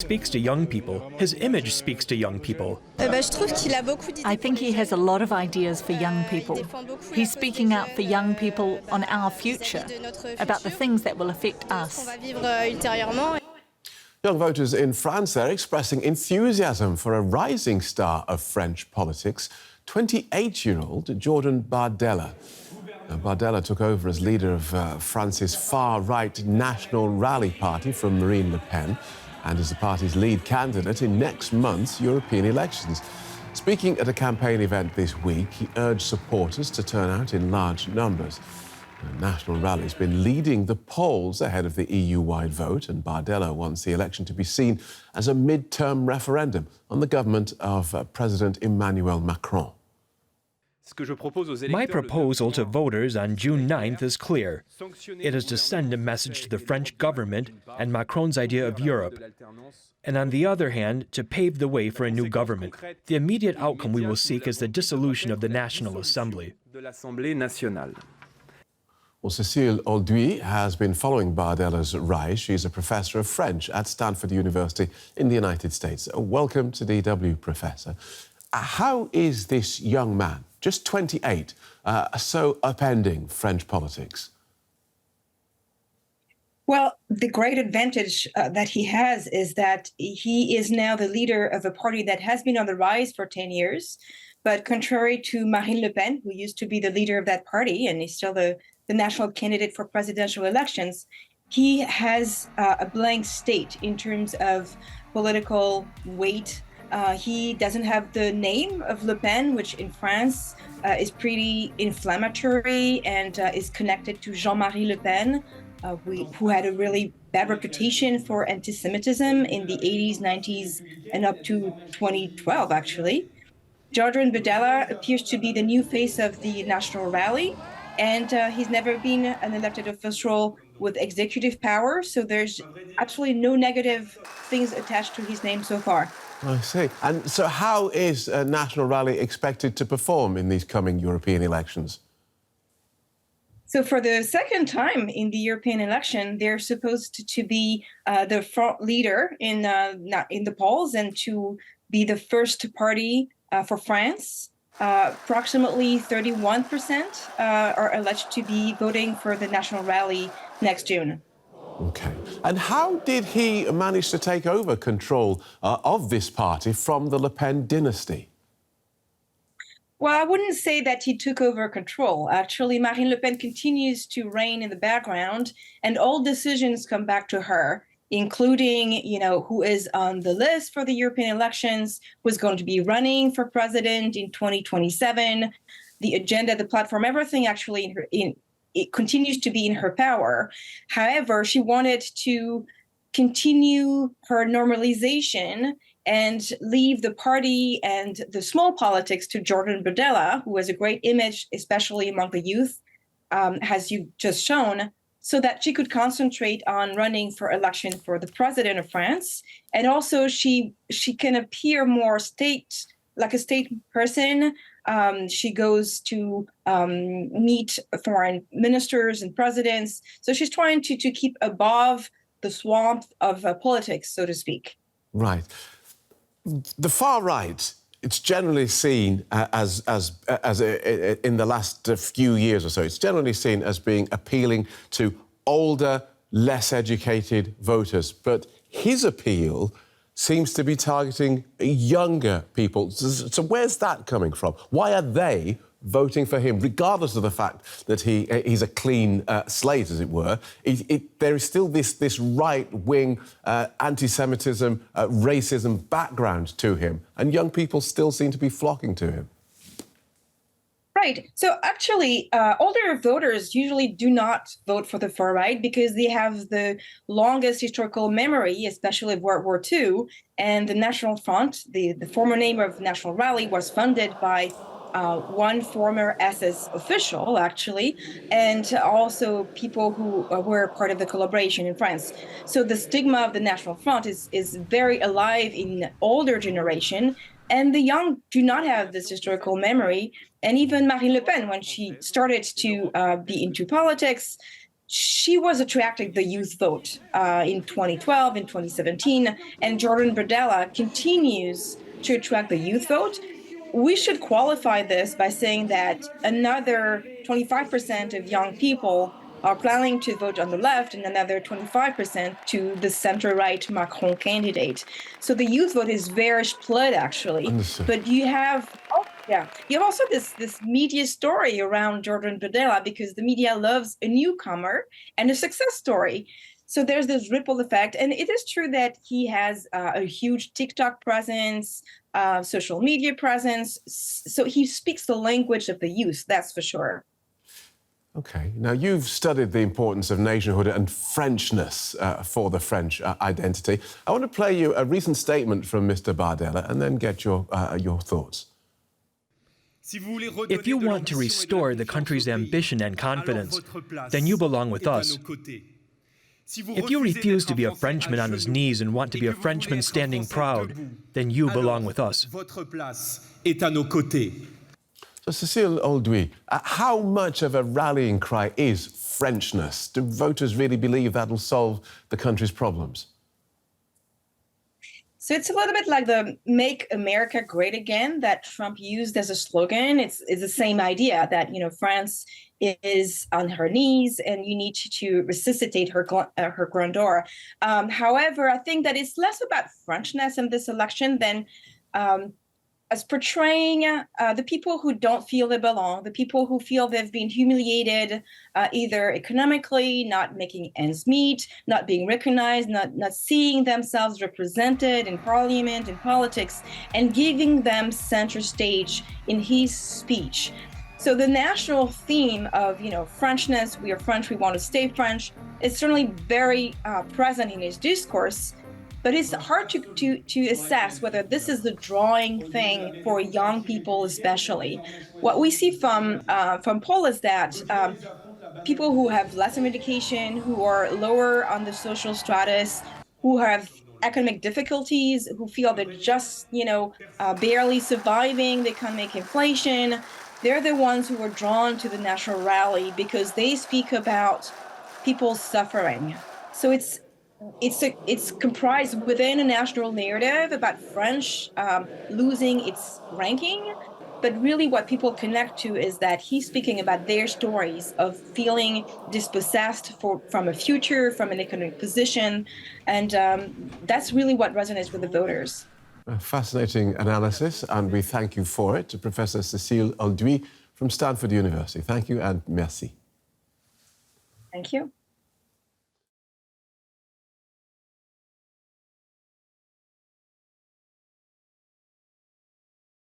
Speaks to young people. His image speaks to young people. I think he has a lot of ideas for young people. He's speaking out for young people on our future, about the things that will affect us. Young voters in France are expressing enthusiasm for a rising star of French politics, 28-year-old Jordan Bardella. Now, Bardella took over as leader of France's far-right National Rally Party from Marine Le Pen, and is the party's lead candidate in next month's European elections. Speaking at a campaign event this week, he urged supporters to turn out in large numbers. The National Rally's been leading the polls ahead of the EU-wide vote, and Bardella wants the election to be seen as a mid-term referendum on the government of President Emmanuel Macron. My proposal to voters on June 9th is clear. It is to send a message to the French government and Macron's idea of Europe, and on the other hand, to pave the way for a new government. The immediate outcome we will seek is the dissolution of the National Assembly. Well, Cécile Alduy has been following Bardella's rise. She's a professor of French at Stanford University in the United States. Welcome to DW, Professor. How is this young man, just 28, so upending French politics? Well, the great advantage that he has is that he is now the leader of a party that has been on the rise for 10 years. But contrary to Marine Le Pen, who used to be the leader of that party and is still the national candidate for presidential elections, he has a blank state in terms of political weight. He doesn't have the name of Le Pen, which in France is pretty inflammatory and is connected to Jean-Marie Le Pen, who had a really bad reputation for anti-Semitism in the 80s, 90s, and up to 2012, actually. Jordan Bardella appears to be the new face of the National Rally, and he's never been an elected official with executive power, so there's absolutely no negative things attached to his name so far. I see. And so how is National Rally expected to perform in these coming European elections? So for the second time in the European election, they're supposed to be the front leader in the polls and to be the first party for France. Approximately 31% are alleged to be voting for the National Rally next June. OK. And how did he manage to take over control of this party from the Le Pen dynasty? Well, I wouldn't say that he took over control. Actually, Marine Le Pen continues to reign in the background, and all decisions come back to her, including, who is on the list for the European elections, who's going to be running for president in 2027, the agenda, the platform, everything actually it continues to be in her power. However, she wanted to continue her normalization and leave the party and the small politics to Jordan Bardella, who has a great image, especially among the youth, as you just shown, so that she could concentrate on running for election for the president of France. And also she can appear more like a state person. She goes to meet foreign ministers and presidents. So she's trying to keep above the swamp of politics, so to speak. Right. The far right, it's generally seen as in the last few years or so, it's generally seen as being appealing to older, less educated voters. But his appeal seems to be targeting younger people. So where's that coming from? Why are they voting for him, regardless of the fact that he's a clean slate, as it were? There is still this right-wing anti-Semitism, racism background to him, and young people still seem to be flocking to him. Right. So actually, older voters usually do not vote for the far right because they have the longest historical memory, especially of World War II. And the National Front, the former name of National Rally, was funded by one former SS official, actually, and also people who were part of the collaboration in France. So the stigma of the National Front is very alive in older generation, and the young do not have this historical memory. And even Marine Le Pen, when she started to be into politics, she was attracting the youth vote in 2012, in 2017, and Jordan Bardella continues to attract the youth vote. We should qualify this by saying that another 25% of young people are planning to vote on the left and another 25% to the center-right Macron candidate. So the youth vote is very split, actually. Understood. But you have also this media story around Jordan Bardella because the media loves a newcomer and a success story. So there's this ripple effect. And it is true that he has a huge TikTok presence, social media presence. So he speaks the language of the youth, that's for sure. OK. Now, you've studied the importance of nationhood and Frenchness for the French identity. I want to play you a recent statement from Mr. Bardella and then get your thoughts. If you want to restore the country's ambition and confidence, then you belong with us. If you refuse to be a Frenchman on his knees and want to be a Frenchman standing proud, then you belong with us. So, Cécile Alduy, how much of a rallying cry is Frenchness? Do voters really believe that'll solve the country's problems? So it's a little bit like the Make America Great Again that Trump used as a slogan. It's the same idea that, France is on her knees and you need to resuscitate her grandeur. However, I think that it's less about Frenchness in this election than as portraying the people who don't feel they belong, the people who feel they've been humiliated, either economically, not making ends meet, not being recognized, not seeing themselves represented in parliament, in politics, and giving them center stage in his speech. So the national theme of, Frenchness, we are French, we want to stay French, is certainly very present in his discourse. But it's hard to assess whether this is the drawing thing for young people, especially. What we see from poll is that people who have less education, who are lower on the social stratus, who have economic difficulties, who feel they're just barely surviving the economic inflation, they're the ones who are drawn to the national rally because they speak about people's suffering. So it's comprised within a national narrative about French losing its ranking, but really what people connect to is that he's speaking about their stories of feeling dispossessed from a future, from an economic position, and that's really what resonates with the voters. A fascinating analysis, and we thank you for it, to Professor Cécile Alduy from Stanford University. Thank you and merci. Thank you.